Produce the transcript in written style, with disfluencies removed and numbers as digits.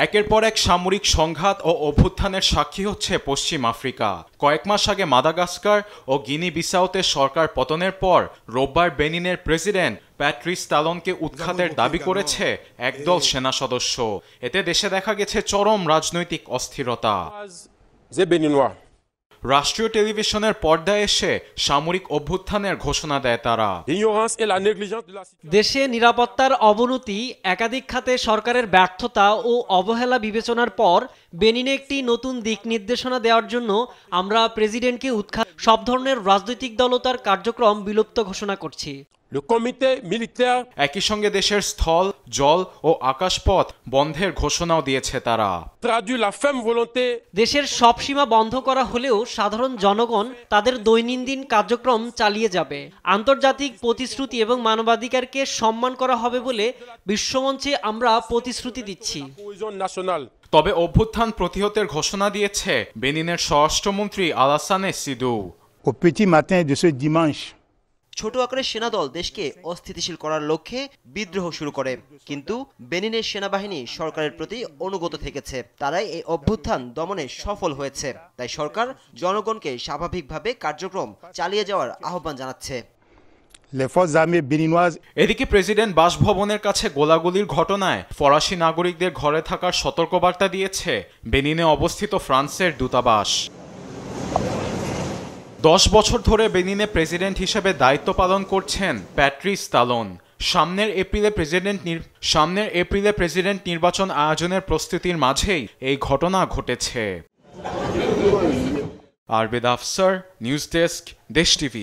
একের পর এক সামরিক সংঘাত ও অভ্যুত্থানের সাক্ষী হচ্ছে পশ্চিম আফ্রিকা। কয়েক মাস আগে মাদাগাস্কার ও গিনি বিসাউতে সরকার পতনের পর রোববার বেনিনের প্রেসিডেন্ট প্যাট্রিস তালনকে উৎখাতের দাবি করেছে একদল সেনা সদস্য। এতে দেশে দেখা গেছে চরম রাজনৈতিক অস্থিরতা। রাষ্ট্রীয় টেলিভিশনের পর্দায় এসে সামরিক অভ্যুত্থানের ঘোষণা দেয় তারা। দেশে নিরাপত্তার অবনতি, একাধিক খাতে সরকারের ব্যর্থতা ও অবহেলা বিবেচনার পর বেনিনে একটি নতুন দিক নির্দেশনা দেওয়ার জন্য আমরা প্রেসিডেন্টকে উৎখাত সব ধরনের রাজনৈতিক দল তার কার্যক্রম বিলুপ্ত ঘোষণা করছি। একই সঙ্গে দেশের স্থল, জল ও আকাশপথ বন্ধের ঘোষণাও দিয়েছে তারা। দেশের সব সীমা বন্ধ করা হলেও সাধারণ জনগণ তাদের দৈনন্দিন কার্যক্রম চালিয়ে যাবে। আন্তর্জাতিক প্রতিশ্রুতি এবং মানবাধিকারকে সম্মান করা হবে বলে বিশ্বমঞ্চে আমরা প্রতিশ্রুতি দিচ্ছি। তবে অভ্যুত্থান প্রতিহতের ঘোষণা দিয়েছে বেনিনের স্বরাষ্ট্রমন্ত্রী আলাসানে Sidu. Au petit matin de ce dimanche, ছোট আকারের সেনাদল দেশকে অস্থিতিশীল করার লক্ষ্যে বিদ্রোহ শুরু করে, কিন্তু বেনিনের সেনাবাহিনী সরকারের প্রতি অনুগত থেকেছে। তারাই এই অভ্যুত্থান দমনে সফল হয়েছে। তাই সরকার জনগণকে স্বাভাবিকভাবে কার্যক্রম চালিয়ে যাওয়ার আহ্বান জানাচ্ছে। এদিকে প্রেসিডেন্ট বাসভবনের কাছে গোলাগুলির ঘটনায় ফরাসি নাগরিকদের ঘরে থাকার সতর্কবার্তা দিয়েছে বেনিনে অবস্থিত ফ্রান্সের দূতাবাস। 10 বছর ধরে বেনিনে প্রেসিডেন্ট হিসেবে দায়িত্ব পালন করছেন প্যাট্রিস তালন। সামনের এপ্রিলে প্রেসিডেন্ট নির্বাচন আয়োজনের প্রস্তুতির মাঝেই এই ঘটনা ঘটেছে। আরবেদ আফসার, নিউজ ডেস্ক, দেশ টিভি।